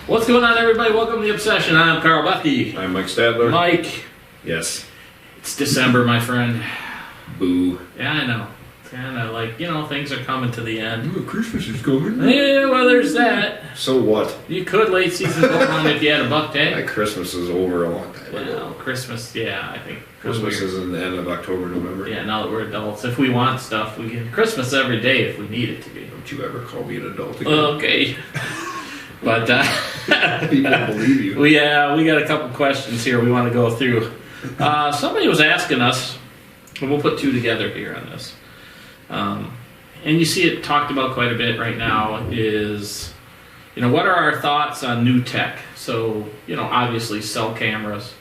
What's going on, everybody? Welcome to The Obsession. I'm Carl Bucky. I'm Mike Stadler. Mike. Yes. It's December, my friend. Boo. Yeah, I know. It's kind of like, things are coming to the end. Ooh, Christmas is coming. Yeah, well, there's that. So what? You could late season go on if you had a buck day. Like Christmas is over a long time ago. Well, Christmas, I think. Christmas is in the end of October, November. Yeah, now that we're adults. If we want stuff, we get Christmas every day if we need it to be. Don't you ever call me an adult again. Okay. But people believe you. we got a couple questions here we want to go through. Somebody was asking us, and we'll put two together here on this. And you see it talked about quite a bit right now is, what are our thoughts on new tech? So, obviously cell cameras,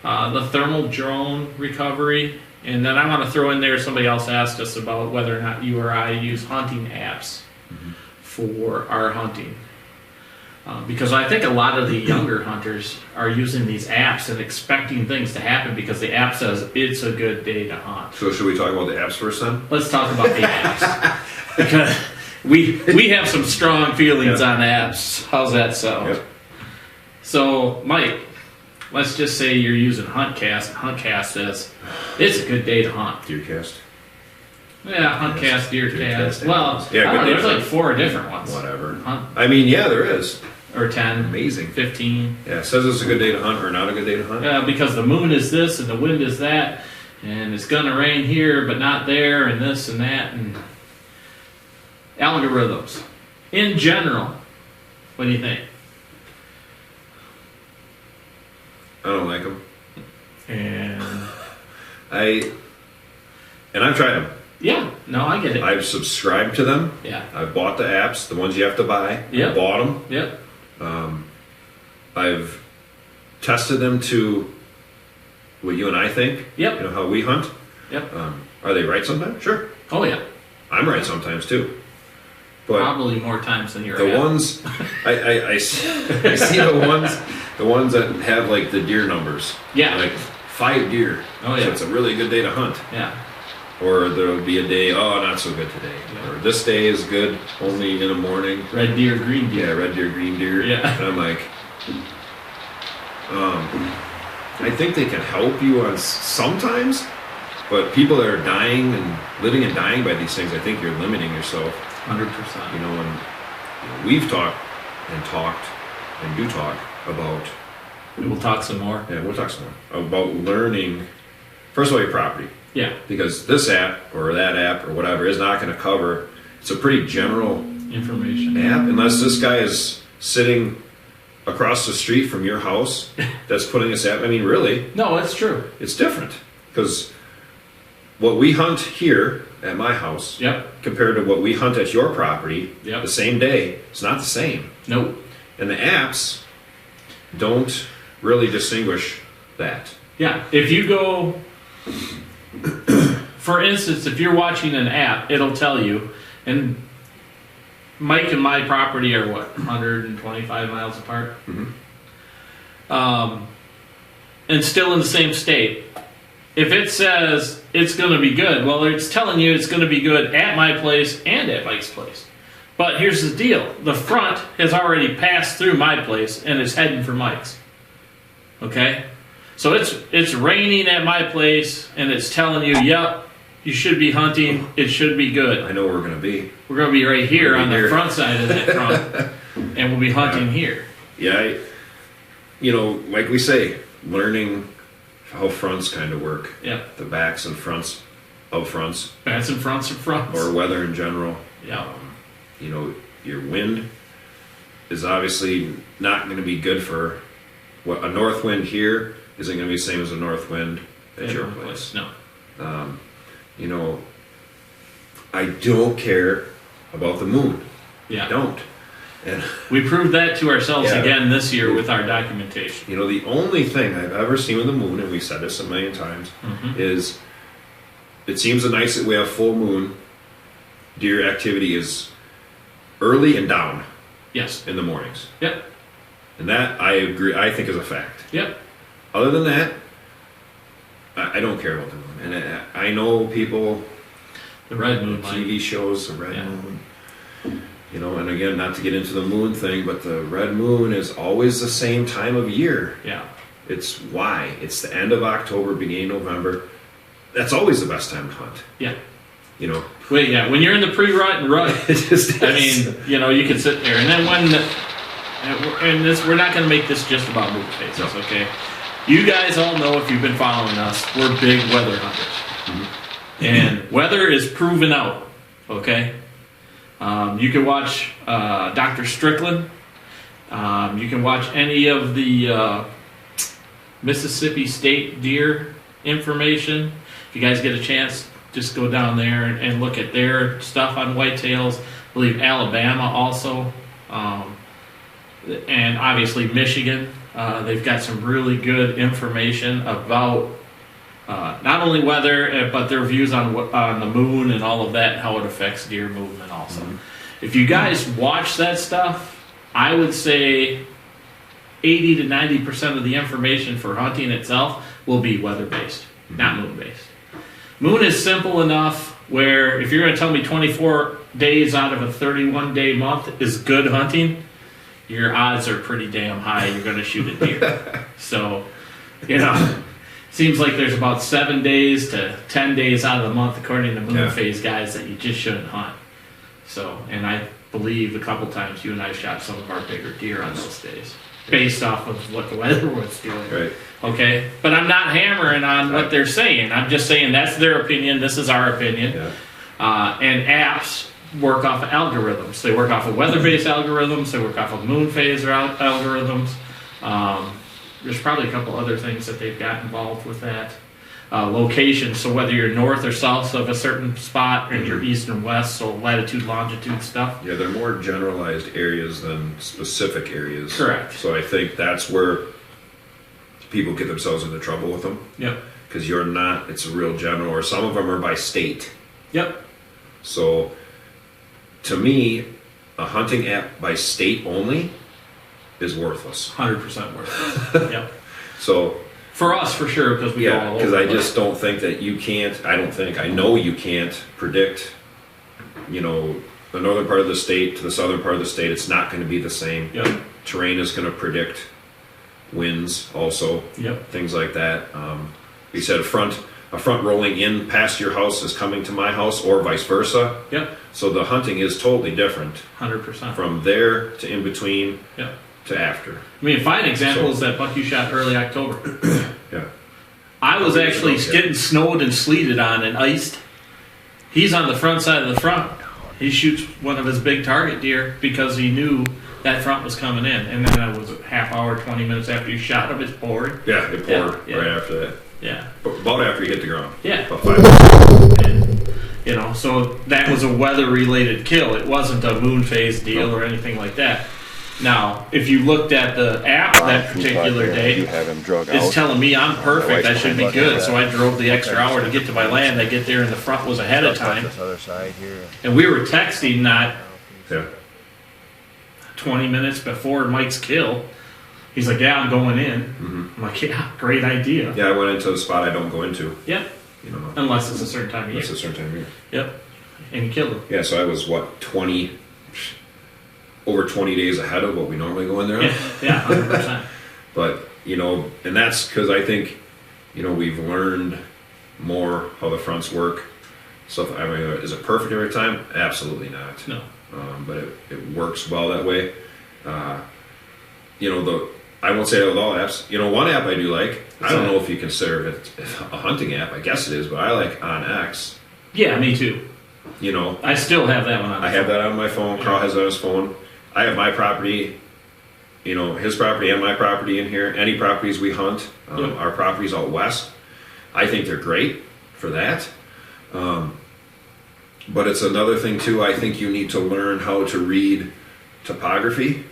the thermal drone recovery, and then I want to throw in there, somebody else asked us about whether or not you or I use hunting apps for our hunting. Because I think a lot of the younger hunters are using these apps and expecting things to happen because the app says it's a good day to hunt. So should we talk about the apps first then? Let's talk about the apps. Because we have some strong feelings on apps. How's that sound? Yep. So, Mike, let's just say you're using HuntCast. HuntCast says it's a good day to hunt. Deercast. Yeah, HuntCast, DeerCast. Well, yeah, I don't know, there's like 4 different ones. Whatever. Hunt. I mean, yeah, there is. Or 10. Amazing. 15. Yeah, it says it's a good day to hunt or not a good day to hunt. Because the moon is this and the wind is that, and it's going to rain here but not there, and this and that, and algorithms. In general, what do you think? I don't like them. And I've tried them. Yeah, no, I get it. I've subscribed to them. Yeah. I've bought the apps, the ones you have to buy. Yep. I bought them. Yep. I've tested them to what you and I think. Yep. How we hunt. Yep. Are they right sometimes? Sure. Oh, yeah. I'm right sometimes too. But probably more times than you're the ones I see the ones that have like the deer numbers. Yeah. Like 5 deer. Oh, yeah. So it's a really good day to hunt. Yeah. Or there'll be a day, not so good today. Yeah. Or this day is good, only in the morning. Red deer, green deer. Yeah, red deer, green deer. Yeah. And I'm like, I think they can help you on sometimes, but people that are dying and living and dying by these things, I think you're limiting yourself. 100%. And we've talked and do talk about. We'll talk some more. Yeah, we'll talk some more about learning. First of all, your property. Yeah. Because this app or that app or whatever is not going to cover. It's a pretty general information app, unless this guy is sitting across the street from your house that's putting this app. I mean, really. No, it's true. It's different because what we hunt here at my house, compared to what we hunt at your property, the same day, it's not the same. Nope. And the apps don't really distinguish that. Yeah. If you go. For instance, if you're watching an app, it'll tell you, and Mike and my property are 125 miles apart? And still in the same state. If it says it's going to be good, well, it's telling you it's going to be good at my place and at Mike's place. But here's the deal. The front has already passed through my place and is heading for Mike's. Okay? So it's raining at my place, and it's telling you, yep, you should be hunting. It should be good. I know where we're going to be. We're going to be right here on the front side of that front, and we'll be hunting here. Yeah, like we say, learning how fronts kind of work. Yeah. The backs and fronts of fronts. Backs and fronts of fronts. Or weather in general. Yeah. Your wind is obviously not going to be good for a north wind here. Isn't going to be the same as a north wind at your place. No. I don't care about the moon. Yeah. I don't. And we proved that to ourselves again this year with our documentation. The only thing I've ever seen with the moon, and we've said this a million times, is it seems the nights that we have full moon, deer activity is early and down. Yes. In the mornings. Yep. And that, I agree, I think is a fact. Yep. Other than that, I don't care about the moon. And I know people, the red moon, TV shows, the red moon. You know, and again, not to get into the moon thing, but the red moon is always the same time of year. Yeah. It's why. It's the end of October, beginning of November. That's always the best time to hunt. Yeah. You know. Wait, yeah. When you're in the pre-rut and rut, It just I mean, you know, you can sit there, and then we're not going to make this just about moon phases, okay? You guys all know, if you've been following us, we're big weather hunters, and weather is proven out, okay? You can watch Dr. Strickland. You can watch any of the Mississippi State deer information. If you guys get a chance, just go down there and look at their stuff on whitetails. I believe Alabama also, and obviously Michigan. They've got some really good information about not only weather, but their views on the moon and all of that, and how it affects deer movement also. If you guys watch that stuff, I would say 80 to 90% of the information for hunting itself will be weather-based, not moon-based. Moon is simple enough where if you're going to tell me 24 days out of a 31-day month is good hunting, your odds are pretty damn high you're going to shoot a deer. So, you know, seems like there's about 7 days to 10 days out of the month, according to moon phase guys, that you just shouldn't hunt. So, and I believe a couple times you and I shot some of our bigger deer on those days, based off of what the weather was doing. Right. Okay? But I'm not hammering on what they're saying. I'm just saying that's their opinion, this is our opinion. Yeah. And apps work off of algorithms. They work off of weather-based algorithms, they work off of moon phase algorithms. There's probably a couple other things that they've got involved with that. Location, so whether you're north or south of a certain spot, and you're east and west, so latitude, longitude stuff. Yeah, they're more generalized areas than specific areas. Correct. So I think that's where people get themselves into trouble with them. Yep. Because you're not, it's a real general, or some of them are by state. Yep. So to me, a hunting app by state only is worthless. 100% worthless. Yep. So for us, for sure, because we go all over. because I just don't think that you can't. I know you can't predict. You know, the northern part of the state to the southern part of the state. It's not going to be the same. Yep. Terrain is going to predict winds, also. Yep. Things like that. You said a front rolling in past your house is coming to my house, or vice versa. Yep. So the hunting is totally different 100%. from there to in between. Yep. To after. I mean, a fine example is that buck you shot early October. Yeah. I was actually getting snowed and sleeted on and iced. He's on the front side of the front. He shoots one of his big target deer because he knew that front was coming in. And then it was a half hour, 20 minutes after you shot him, it poured. Yeah, it poured right after that. Yeah. About after you hit the ground. Yeah. About 5 minutes. And, you know, so that was a weather-related kill. It wasn't a moon phase deal or anything like that. Now, if you looked at the app that particular day, it's telling me I'm perfect, I should be good. So I drove the extra hour to get to my land. I get there and the front was ahead of time. And we were texting not 20 minutes before Mike's kill. He's like, yeah, I'm going in. I'm like, yeah, great idea. Yeah, I went into the spot I don't go into. Yep. You know, unless it's a certain time of year. It's a certain time of year. Yep. And you killed him. Yeah, so I was, over 20 days ahead of what we normally go in there. Yeah, 100%. But, you know, and that's because I think, you know, we've learned more how the fronts work. So, I mean, is it perfect every time? Absolutely not. No. But it works well that way. You know, I won't say with all apps. You know, one app I do like, I don't know if you consider it a hunting app. I guess it is, but I like OnX. Yeah, me too. You know. I still have that one on. I have that on my phone. Carl has it on his phone. I have my property, you know, his property and my property in here. Any properties we hunt, our properties out west, I think they're great for that. But it's another thing too. I think you need to learn how to read topography.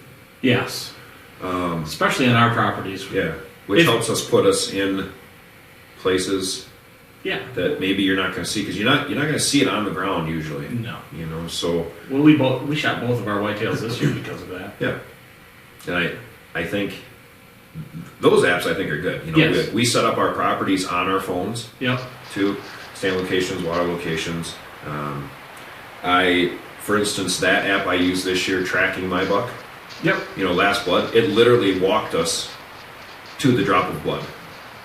Yes. Especially on our properties. Yeah, which helps us put us in places. Yeah. That maybe you're not going to see because you're not going to see it on the ground usually. No. You know, so. Well, we shot both of our whitetails this year because of that. Yeah. And I think those apps I think are good. You know, yes. we set up our properties on our phones. Yep. Too, stand locations, water locations. For instance, that app I used this year, tracking my buck, Yep. last blood, it literally walked us to the drop of blood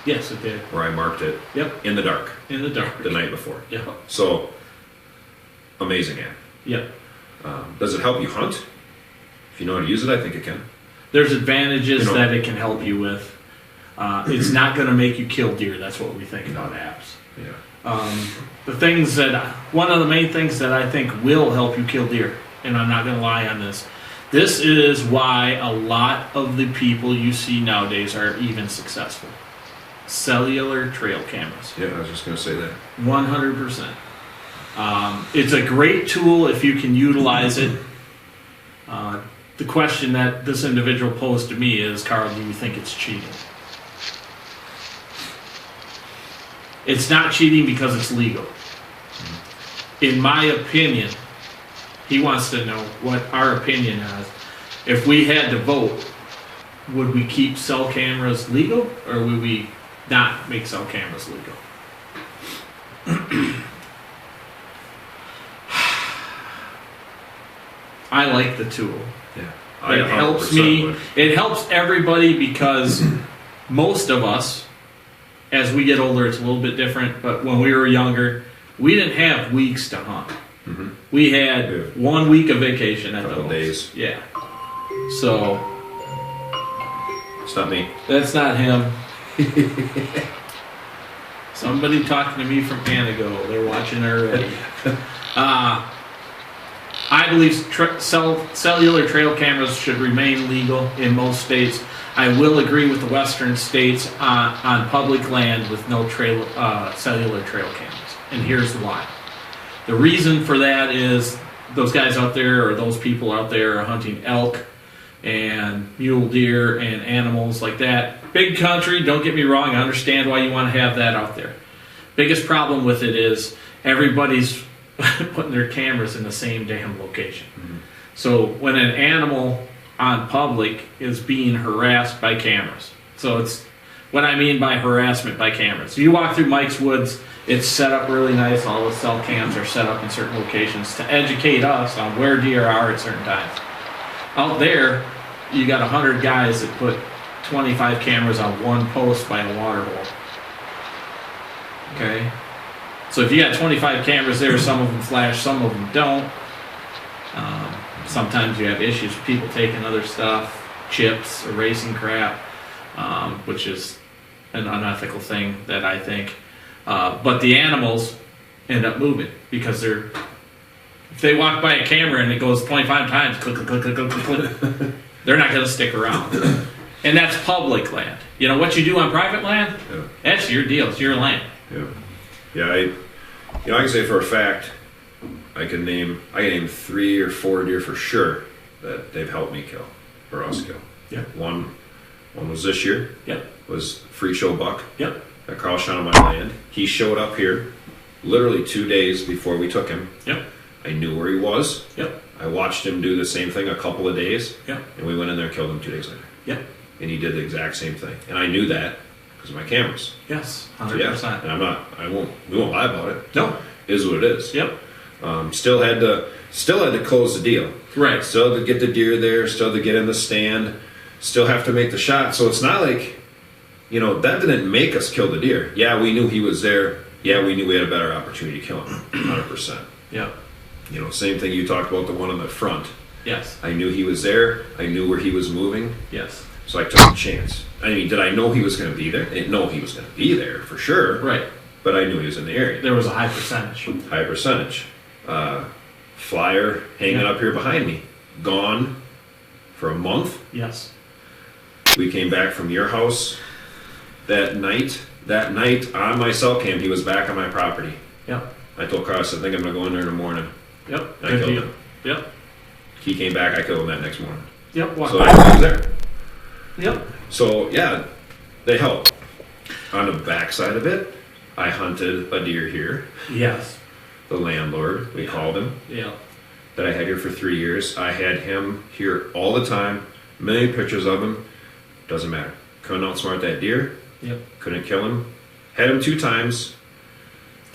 Yes, it did. where I marked it Yep. in the dark In the dark. the night before. Yep. So, amazing app. Yep. Does it help you hunt? If you know how to use it, I think it can. There's advantages You know- that it can help you with. It's not going to make you kill deer. That's what we think about apps. Yeah. One of the main things that I think will help you kill deer, and I'm not going to lie on this, this is why a lot of the people you see nowadays are even successful. Cellular trail cameras. Yeah, I was just going to say that. 100%. It's a great tool if you can utilize it. The question that this individual posed to me is, Carl, do you think it's cheating? It's not cheating because it's legal. In my opinion, he wants to know what our opinion is. If we had to vote, would we keep cell cameras legal or would we not make cell cameras legal? I like the tool. Yeah. It helps me. It helps everybody because most of us, as we get older, it's a little bit different. But when we were younger, we didn't have weeks to hunt. Mm-hmm. We had 1 week of vacation at the Couple most. days. Yeah. So It's not me. that's not him. Somebody talking to me from Anago. They're watching already. I believe cellular trail cameras should remain legal in most states. I will agree with the western states on public land with no cellular trail cameras. And here's why. The reason for that is those guys out there or those people out there are hunting elk and mule deer and animals like that. Big country, don't get me wrong, I understand why you want to have that out there. Biggest problem with it is everybody's putting their cameras in the same damn location. Mm-hmm. So when an animal on public is being harassed by cameras. So it's what I mean by harassment by cameras. You walk through Mike's Woods, it's set up really nice. All the cell cams are set up in certain locations to educate us on where deer are at certain times. Out there, you got 100 guys that put 25 cameras on one post by a water hole. Okay? So if you got 25 cameras there, some of them flash, some of them don't. Sometimes you have issues with people taking other stuff, chips, erasing crap, which is an unethical thing that I think. But the animals end up moving because if they walk by a camera and it goes 25 times, click, click, click, click, click, click, click, they're not going to stick around. And that's public land. You know, what you do on private land, that's your deal. It's your land. Yeah. I can say for a fact, I can name 3 or 4 deer for sure that they've helped me kill, or us kill. Yeah. One was this year. Yep. Was free show buck. Yep. That Carl shot on my land. He showed up here literally 2 days before we took him. Yep. I knew where he was. Yep. I watched him do the same thing a couple of days. Yep. And we went in there and killed him 2 days later. Yep. And he did the exact same thing. And I knew that because of my cameras. Yes. 100%. So yeah, and we won't lie about it. No. It is what it is. Yep. Still had to close the deal. Right. Still to get the deer there, still to get in the stand, still have to make the shot. So it's not like, that didn't make us kill the deer. Yeah, we knew he was there. Yeah, we knew we had a better opportunity to kill him. 100%. Yep. Same thing you talked about, the one on the front. Yes. I knew he was there. I knew where he was moving. Yes. So I took a chance. I mean, did I know he was going to be there? I didn't know he was going to be there for sure. Right. But I knew he was in the area. There was a high percentage. High percentage. Flyer hanging up here behind me. Gone for a month. Yes. We came back from your house that night. That night on my cell cam, he was back on my property. Yep. I told Carl, I said, I think I'm going to go in there in the morning. Yep. I killed him. Yep. He came back, I killed him that next morning. Yep. Wow. So I was there. Yep. So, yeah, they help. On the backside of it, I hunted a deer here. Yes. The landlord, we called him. Yeah. That I had here for 3 years. I had him here all the time. Million pictures of him. Doesn't matter. Couldn't outsmart that deer. Yep. Couldn't kill him. Had him 2 times.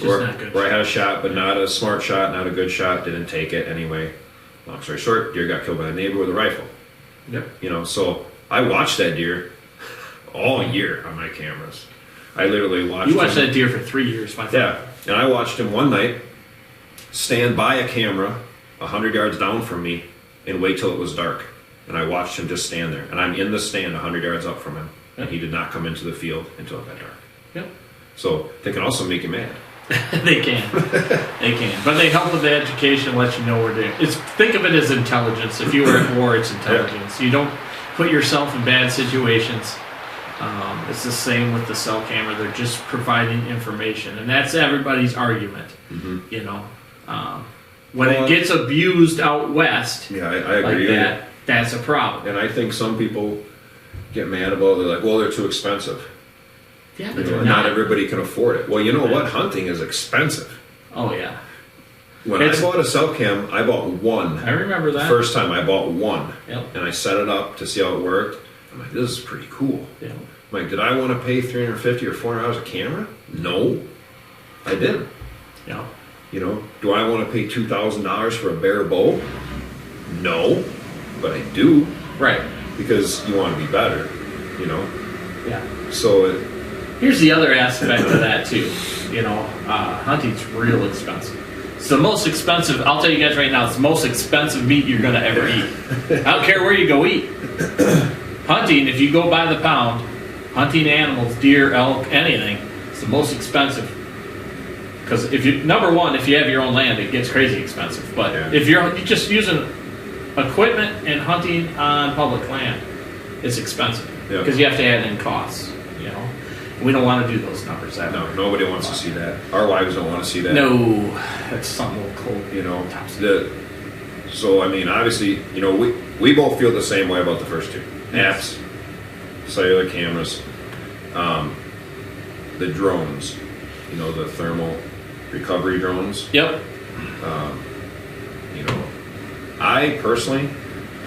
not good. Where I had a shot, but not a smart shot, not a good shot, didn't take it anyway. Long story short, deer got killed by a neighbor with a rifle. Yep. You know, so I watched that deer all year on my cameras. I literally watched You watched him. that deer for 3 years, my friend. Yeah, and I watched him one night stand by a camera 100 yards down from me and wait till it was dark. And I watched him just stand there. And I'm in the stand 100 yards up from him. And he did not come into the field until it got dark. Yep. So they can also make you mad. They can. They can. But they help with the education and let you know where to... Think of it as intelligence. If you were at war, it's intelligence. You don't put yourself in bad situations. It's the same with the cell camera. They're just providing information. And that's everybody's argument. You know. When it gets abused out west, Yeah, I agree. like that, that's a problem. And I think some people get mad about it. They're like, well, they're too expensive. Yeah, You but know, they're not not. everybody can afford it. Well, you know what? Hunting is expensive. Oh, yeah. When It's- I bought a cell cam, I bought one. I remember The that. first time I bought one. Yep. And I set it up to see how it worked. I'm like, this is pretty cool. Yep. I'm like, did I want to pay $350 or $400 a camera? No, I didn't. Yep. You know, do I want to pay $2,000 for a bare bow? No, but I do Right. because you want to be better. You know, Yeah. so Here's the other aspect of that too. You know, hunting's real expensive. It's the most expensive. I'll tell you guys right now, it's the most expensive meat you're gonna ever eat. I don't care where you go eat. Hunting, if you go by the pound, hunting animals, deer, elk, anything, it's the most expensive. Because if you, number one, if you have your own land, it gets crazy expensive. But Yeah. if you're just using equipment and hunting on public land, it's expensive Yeah. because you have to add in costs. You know, we don't want to do those numbers. That no, nobody wants to see that. Our wives don't want to see that. No, that's something a little cold. You know, so I mean, obviously, you know, we both feel the same way about the first two apps, cellular cameras, the drones. You know, the thermal recovery drones. Yep. You know, I personally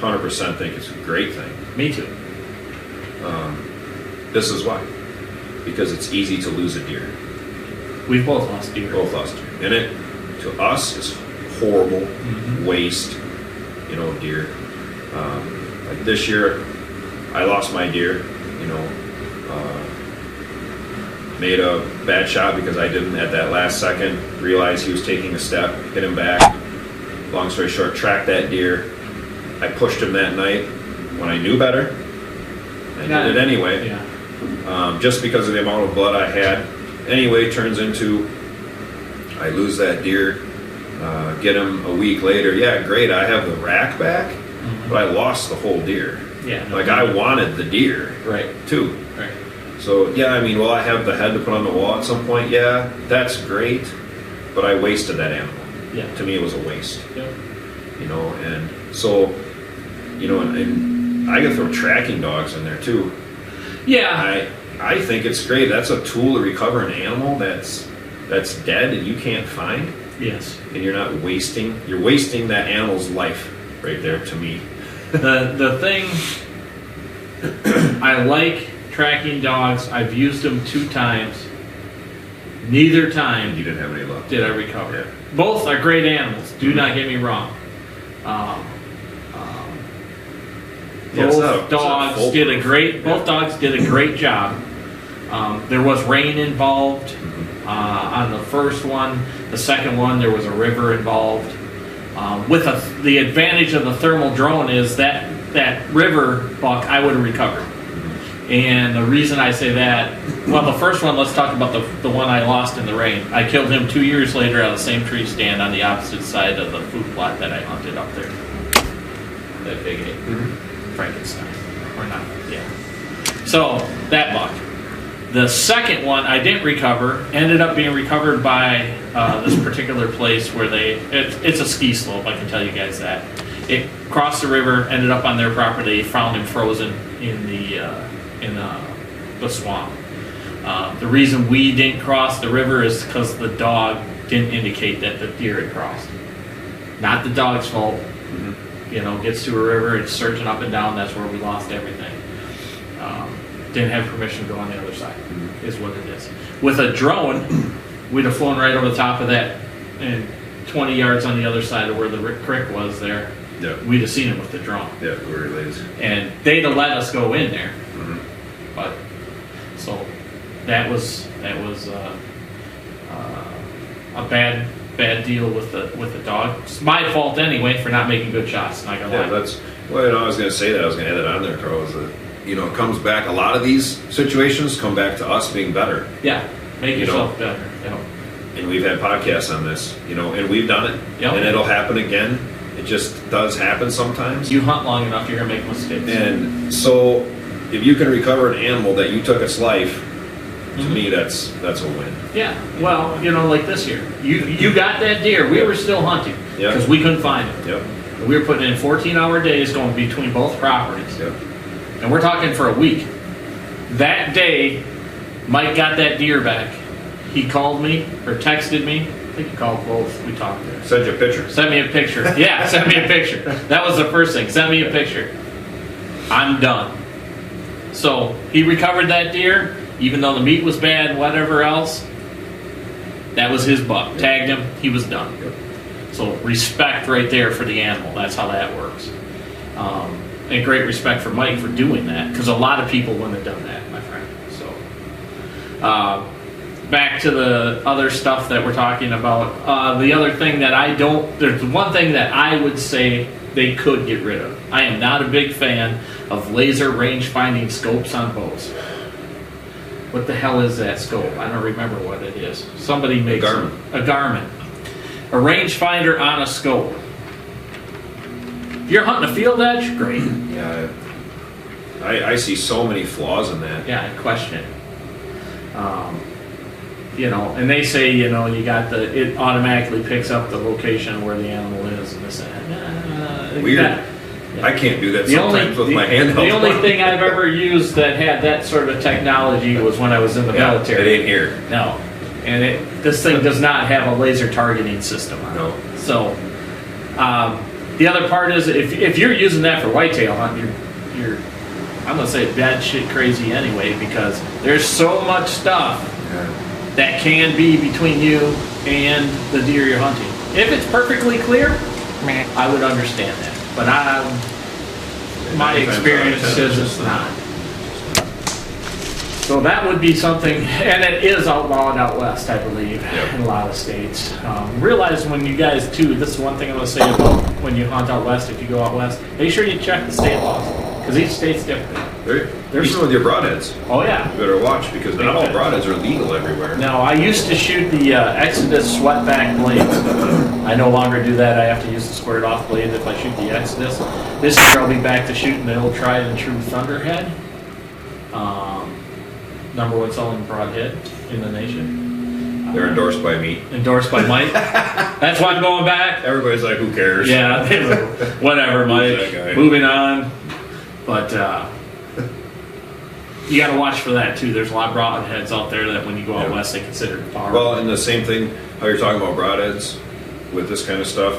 100% think it's a great thing. Me too. This is why. Because it's easy to lose a deer. We've both lost deer. Both lost deer. And it, to us, is horrible waste, you know, deer. Like this year, I lost my deer, you know, made a bad shot because I didn't, at that last second, realize he was taking a step, hit him back. Long story short, tracked that deer. I pushed him that night when I knew better. I did it anyway. Yeah. Just because of the amount of blood I had. Anyway, turns into I lose that deer, get him a week later. Yeah, great, I have the rack back, but I lost the whole deer. Yeah. Like I wanted the deer Right. too. Right. So yeah, I mean, will I have the head to put on the wall at some point? Yeah, that's great, but I wasted that animal. Yeah. To me, it was a waste. Yep. You know, and so, you know, and I could throw tracking dogs in there too. Yeah. I think it's great. That's a tool to recover an animal that's dead and you can't find, Yes. and you're wasting that animal's life right there to me. The thing I like tracking dogs. I've used them 2 times. Neither time You didn't have any luck. did I recover. Yeah. Both are great animals. Do not get me wrong. Yeah, it's not Both a dogs full did a proof. great. Both dogs did a great job. There was rain involved on the first one. The second one, there was a river involved. The advantage of the thermal drone is that river buck I would have recovered. And the reason I say that, well, the first one, let's talk about the one I lost in the rain. I killed him 2 years later on the same tree stand on the opposite side of the food plot that I hunted up there. That big eight. Frankenstein. Or not, yeah. So, that buck. The second one I didn't recover, ended up being recovered by this particular place where it's a ski slope, I can tell you guys that. It crossed the river, ended up on their property, found him frozen in the swamp. The reason we didn't cross the river is because the dog didn't indicate that the deer had crossed. Not the dog's fault. You know, gets to a river, it's searching up and down, that's where we lost everything. Didn't have permission to go on the other side, is what it is. With a drone, we'd have flown right over the top of that, and 20 yards on the other side of where the creek was there, Yeah. we'd have seen it with the drone. Yeah, we were lazy. And they'd have let us go in there. Mhm. But, so, that was a bad deal with the dog. It's my fault anyway for not making good shots, not gonna Yeah, lie. that's well. I was going to say that. I was going to add it on there, Carl. Is that it comes back. A lot of these situations come back to us being better, Yeah, make yourself better. Yep. and we've had podcasts on this. And we've done it, Yep. and it'll happen again. It just does happen sometimes. You hunt long enough, you're gonna make mistakes. And so, if you can recover an animal that you took its life, to Mhm. me, that's a win. Yeah, well, like this year, you got that deer. We were still hunting Yep. because we couldn't find it. Yep. We were putting in 14-hour days going between both properties, Yep. and we're talking for a week. That day, Mike got that deer back. He called me or texted me. I think he called both. We talked there. Send you a picture. Send me a picture. Yeah, send me a picture. That was the first thing. Send me a picture. I'm done. So he recovered that deer, even though the meat was bad and whatever else. That was his buck. Tagged him. He was done. So respect right there for the animal. That's how that works. And great respect for Mike for doing that, because a lot of people wouldn't have done that, my friend. So back to the other stuff that we're talking about. The other thing that there's one thing that I would say they could get rid of. I am not a big fan of laser range finding scopes on bows. What the hell is that scope? I don't remember what it is. Somebody makes a Garmin. A rangefinder on a scope. If you're hunting a field edge, great. Yeah. I see so many flaws in that. Yeah, I question it. And they say, you got it automatically picks up the location where the animal is and this and that. Weird. Yeah. I can't do that sometimes with my handheld. The only thing I've ever used that had that sort of technology was when I was in the military. It ain't here. No. And this thing does not have a laser targeting system on it. No. So, the other part is if you're using that for whitetail hunting, you're I'm gonna say bad shit crazy anyway, because there's so much stuff that can be between you and the deer you're hunting. If it's perfectly clear, I would understand that. But my experience says it's not. So that would be something, and it is outlawed out west, I believe, in a lot of states. Realize when you guys, too, this is one thing I'm going to say about when you hunt out west, if you go out west, make sure you check the state laws, because each state's different. Even with your broadheads. Oh, yeah. You better watch, because not all broadheads are legal everywhere. Now, I used to shoot the Exodus sweatback blades. I no longer do that. I have to use the squared off blade if I shoot the Exodus. This year I'll be back to shooting the old tried and true Thunderhead. Number one selling broadhead in the nation. They're endorsed by me. Endorsed by Mike. That's why I'm going back. Everybody's like, who cares? Yeah, whatever, Mike. Moving on. But you got to watch for that too. There's a lot of broadheads out there that when you go out west, they consider power. Well, and the same thing, how you're talking about broadheads with this kind of stuff,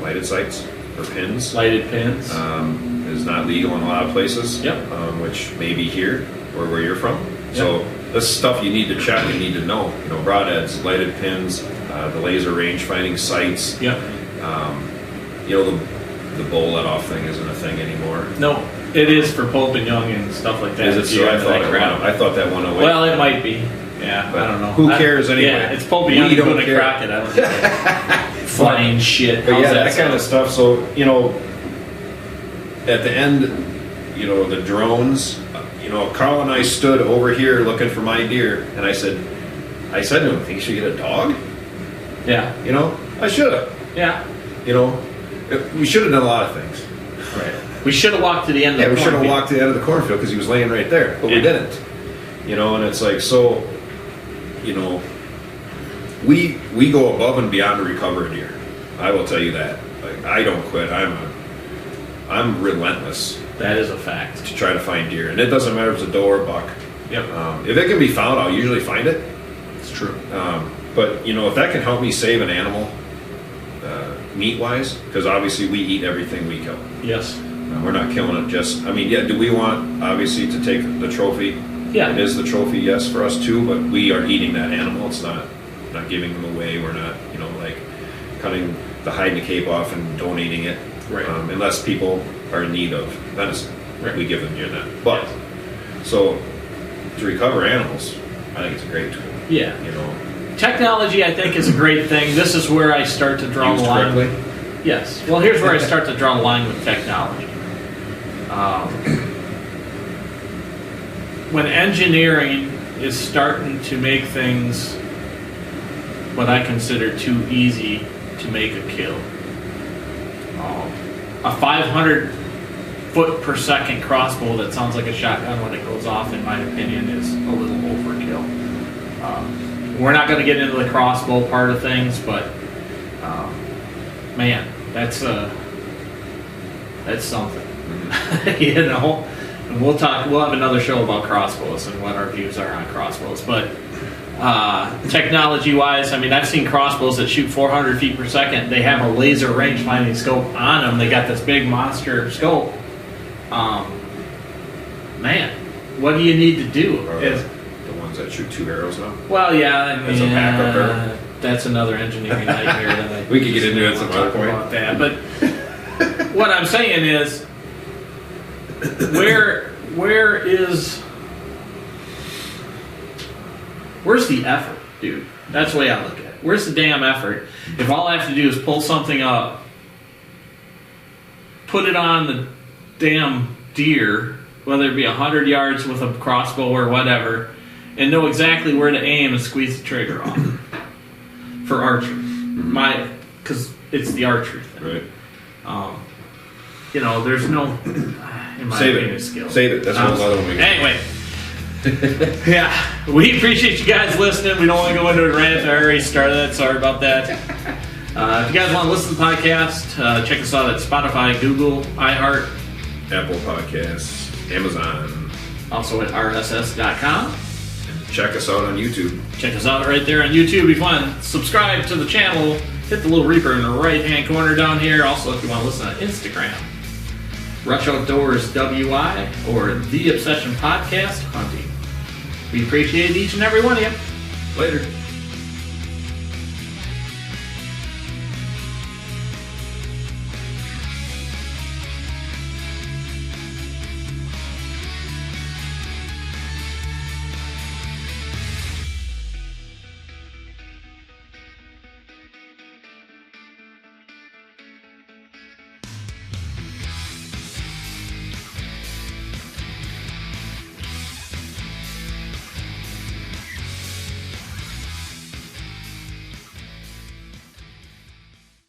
lighted sights or pins. Lighted pins. Is not legal in a lot of places. Yep. Which may be here or where you're from. So this is stuff you need to check and need to know. Broadheads, lighted pins, the laser range finding sights. Yep. The bow let off thing isn't a thing anymore. No, it is for Pope and Young and stuff like that. Is it so? I thought that went away. Well, it might be. Yeah, but I don't know. Who cares anyway? Yeah, it's Pope and Young We don't doing a care. Crockett. I don't know. Flying shit. But How's yeah, that kind of stuff. So, at the end, the drones, Carl and I stood over here looking for my deer, and I said to him, think you should get a dog? Yeah. I should have. Yeah. We should have done a lot of things. Right. We should have walked to the end of the we should have cornfield. walked to the end of the cornfield because he was laying right there, but we didn't. And it's like, so, we go above and beyond to recover a deer. I will tell you that. Like, I don't quit. I'm relentless. That is a fact. To try to find deer, and it doesn't matter if it's a doe or a buck. Yep. If it can be found, I'll usually find it. It's true. But if that can help me save an animal, meat-wise, because obviously we eat everything we kill. Yes. We're not killing it just. Do we want obviously to take the trophy? Yeah. It is the trophy, yes, for us too. But we are eating that animal. It's not. not giving them away. We're not, like cutting the hide and the cape off and donating it. Right. Unless people are in need of venison, Right. we give them that. But so to recover animals, I think it's a great tool. Yeah. Technology, I think, is a great thing. This is where I start to draw the Used line. correctly. Yes. Well, here's where I start to draw the line with technology. When engineering is starting to make things what I consider too easy to make a kill. A 500 foot per second crossbow that sounds like a shotgun when it goes off, in my opinion, is a little overkill. We're not going to get into the crossbow part of things, but man, that's something. And we'll have another show about crossbows and what our views are on crossbows. But technology wise, I mean, I've seen crossbows that shoot 400 feet per second. They have a laser range finding scope on them. They got this big monster scope. Man, what do you need to do? The ones that shoot 2 arrows now. Well, yeah, As a backup arrow. That's another engineering nightmare that We could get into it some other point about that. But what I'm saying is, where's the effort, dude? That's the way I look at it. Where's the damn effort? If all I have to do is pull something up, put it on the damn deer, whether it be 100 yards with a crossbow or whatever, and know exactly where to aim and squeeze the trigger off for archery. Because it's the archery thing. Right. There's no, in my opinion, skill. Save it. That's one other one we got. Anyway. Yeah, we appreciate you guys listening. We don't want to go into a rant. I already started that. Sorry about that. If you guys want to listen to the podcast, check us out at Spotify, Google, iHeart, Apple Podcasts, Amazon. Also at rss.com. Check us out on YouTube. Check us out right there on YouTube if you want to subscribe to the channel. Hit the little reaper in the right-hand corner down here. Also, if you want to listen on Instagram, Rush Outdoors WI or The Obsession Podcast Hunting. We appreciate each and every one of you. Later.